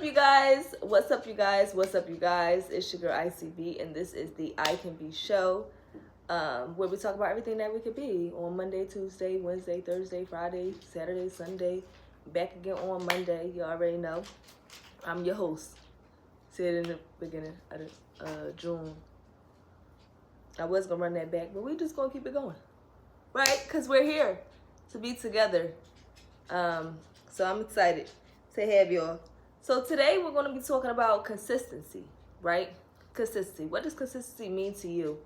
you guys? What's up, you guys? What's up, you guys? It's your girl ICB, and this is the ICanB show, where we talk about everything that we could be on Monday, Tuesday, Wednesday, Thursday, Friday, Saturday, Sunday. Back again on Monday. You already know. I'm your host. Said in the beginning of June. I was gonna run that back, but we just gonna keep it going, right? Cause we're here to be together. So I'm excited to have y'all. So today we're going to be talking about consistency, right? Consistency. What does consistency mean to you?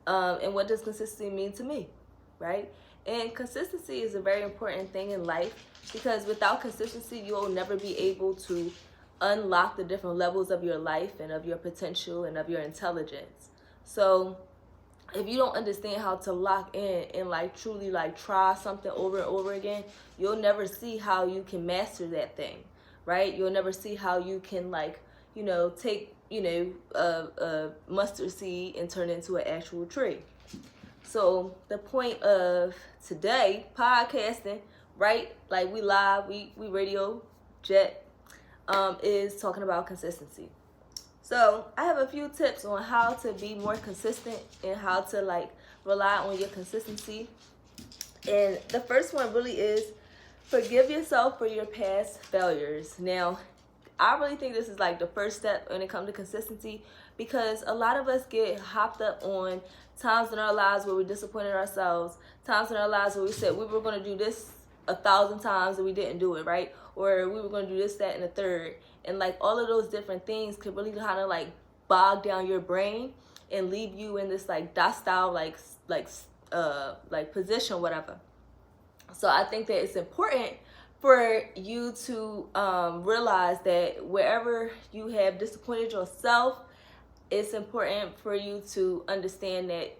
And what does consistency mean to me, right? And consistency is a very important thing in life because without consistency, you'll never be able to unlock the different levels of your life and of your potential and of your intelligence. So if you don't understand how to lock in and truly try something over and over again, you'll never see how you can master that thing, right? You'll never see how you can take a mustard seed and turn it into an actual tree. So the point of today podcasting, right? Like we live, we radio jet, is talking about consistency. So I have a few tips on how to be more consistent and how to rely on your consistency. And the first one really is forgive yourself for your past failures. Now, I really think this is the first step when it comes to consistency because a lot of us get hopped up on times in our lives where we disappointed ourselves, times in our lives where we said we were going to do this 1,000 times and we didn't do it, right? Or we were going to do this, that, and the third. And all of those different things could really kind of bog down your brain and leave you in this docile position, whatever. So I think that it's important for you to realize that wherever you have disappointed yourself, it's important for you to understand that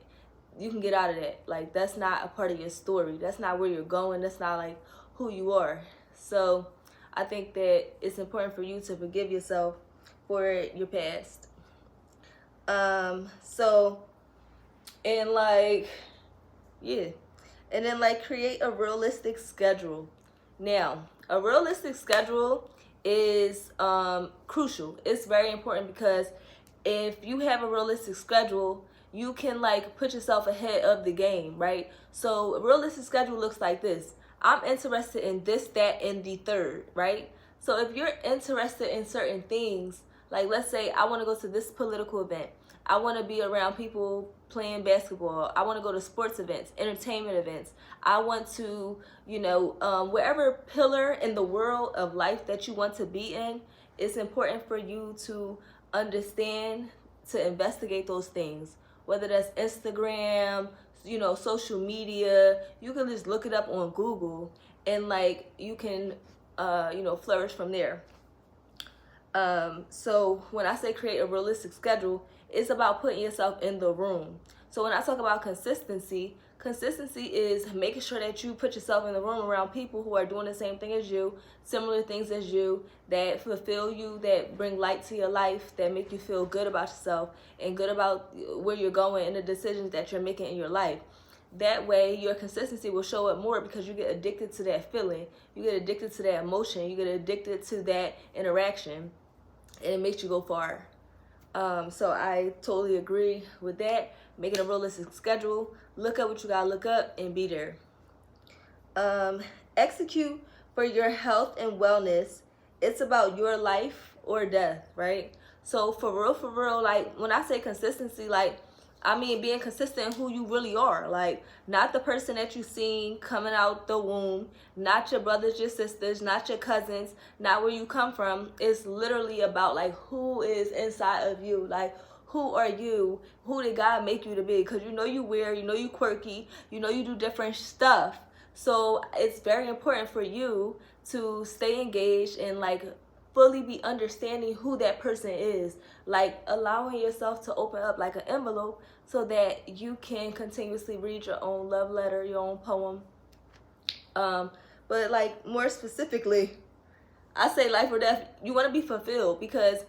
you can get out of that. That's not a part of your story. That's not where you're going. That's not who you are. So I think that it's important for you to forgive yourself for your past. And then create a realistic schedule. Now, a realistic schedule is crucial. It's very important because if you have a realistic schedule, you can put yourself ahead of the game, right? So a realistic schedule looks like this. I'm interested in this, that, and the third, right? So if you're interested in certain things, let's say I want to go to this political event. I want to be around people playing basketball. I want to go to sports events, entertainment events. I want to, wherever pillar in the world of life that you want to be in, it's important for you to understand, to investigate those things. Whether that's Instagram, social media, you can just look it up on Google and you can, flourish from there. So when I say create a realistic schedule, it's about putting yourself in the room. So when I talk about consistency is making sure that you put yourself in the room around people who are doing the same thing as you, similar things as you, that fulfill you, that bring light to your life, that make you feel good about yourself and good about where you're going and the decisions that you're making in your life. That way, your consistency will show up more because you get addicted to that feeling. You get addicted to that emotion. You get addicted to that interaction, and it makes you go far. So I totally agree with that. Making a realistic schedule. Look up what you gotta look up and be there. Execute for your health and wellness. It's about your life or death, right? So for real, when I say consistency, I mean being consistent in who you really are. Not the person that you seen coming out the womb, not your brothers, your sisters, not your cousins, not where you come from. It's literally about who is inside of you. Who are you? Who did God make you to be? Because you weird, you quirky, you do different stuff. So it's very important for you to stay engaged and fully be understanding who that person is. Allowing yourself to open up an envelope so that you can continuously read your own love letter, your own poem. But more specifically, I say life or death, you want to be fulfilled because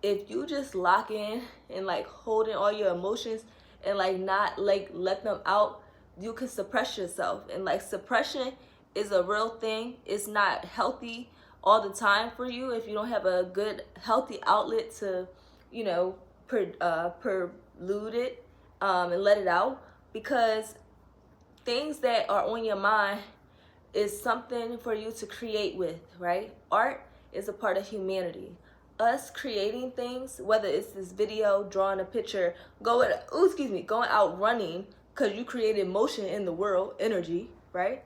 if you just lock in and holding all your emotions and not let them out, you can suppress yourself. And suppression is a real thing. It's not healthy all the time for you if you don't have a good, healthy outlet to, you know, prelude it and let it out. Because things that are on your mind is something for you to create with, right? Art is a part of humanity. Us creating things, whether it's this video, drawing a picture, going out running because you created motion in the world, energy, right?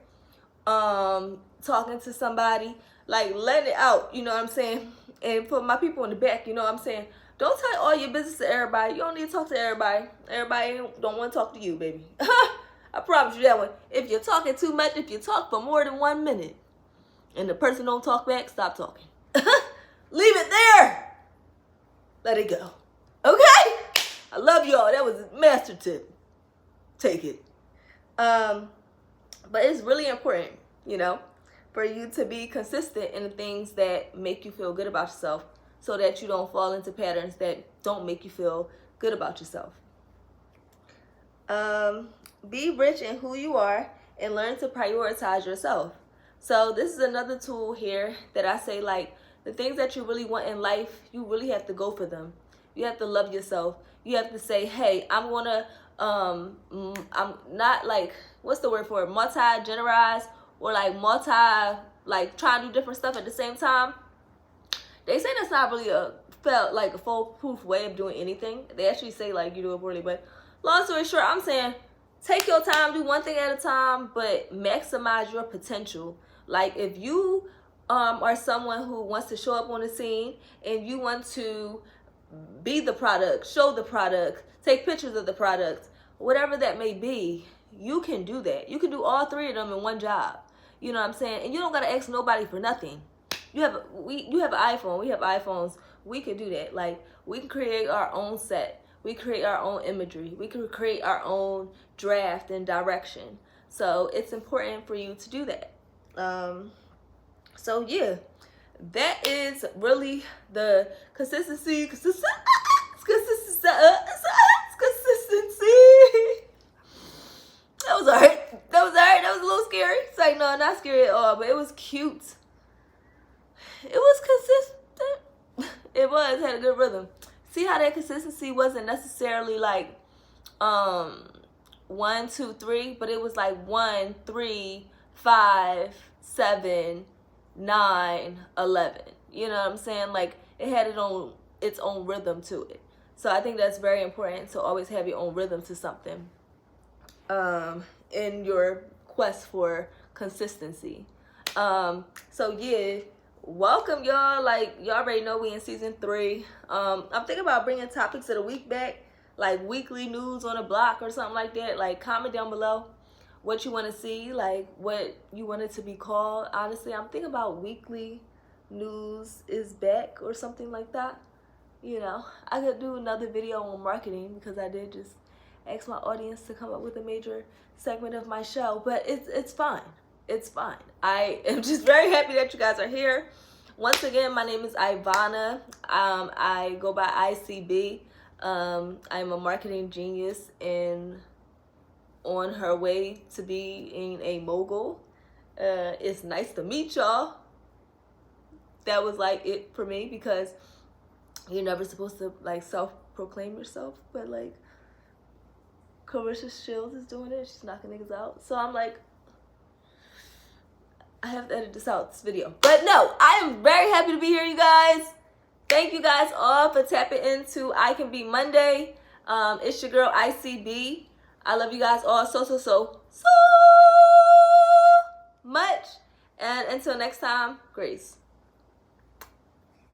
Talking to somebody, like letting it out, you know what I'm saying? And for my people in the back, you know what I'm saying? Don't tell all your business to everybody. You don't need to talk to everybody. Everybody don't want to talk to you, baby. I promise you that one. If you're talking too much, if you talk for more than 1 minute and the person don't talk back, stop talking. Leave it there. Let it go. Okay? I love y'all. That was a master tip. Take it. But it's really important, you know, for you to be consistent in the things that make you feel good about yourself so that you don't fall into patterns that don't make you feel good about yourself. Be rich in who you are and learn to prioritize yourself. So this is another tool here that I say, like, the things that you really want in life, you really have to go for them. You have to love yourself. You have to say, hey, I'm gonna, I'm not like, what's the word for it? Multi-generalize or like trying to do different stuff at the same time. They say that's not really a foolproof way of doing anything. They actually say like you do it poorly, but long story short, I'm saying take your time, do one thing at a time, but maximize your potential. Like if you are someone who wants to show up on the scene and you want to be the product, show the product, take pictures of the product, whatever that may be, you can do that. You can do all three of them in one job. You know what I'm saying? And you don't gotta ask nobody for nothing. You have an iPhone. We have iPhones. We can do that. Like we can create our own set. We create our own imagery. We can create our own draft and direction. So it's important for you to do that. So yeah, that is really the consistency. Consistency. That was alright. That was alright. That was a little scary. It's like, no, not scary at all, but it was cute. It was consistent. It had a good rhythm. See how that consistency wasn't necessarily like 1, 2, 3, but it was like 1, 3, 5, 7, 9, 11. You know what I'm saying? Like it had its own rhythm to it. So I think that's very important to always have your own rhythm to something in your quest for consistency. So yeah, welcome y'all. Like y'all already know we in season 3. I'm thinking about bringing topics of the week back, like weekly news on the block or something like that. Like comment down below what you want to see, like what you want it to be called. Honestly, I'm thinking about weekly news is back or something like that. You know, I could do another video on marketing because I did just ask my audience to come up with a major segment of my show, but it's fine. It's fine. I am just very happy that you guys are here. Once again, my name is Ivana. I go by ICB. I'm a marketing genius and on her way to being a mogul. It's nice to meet y'all. That was like it for me because you're never supposed to like self-proclaim yourself, but like Carissa Shields is doing it. She's knocking niggas out. So I'm like, I have to edit this out, this video. But no, I am very happy to be here, you guys. Thank you guys all for tapping into ICanB Monday. It's your girl, ICB. I love you guys all so much. And until next time, grace.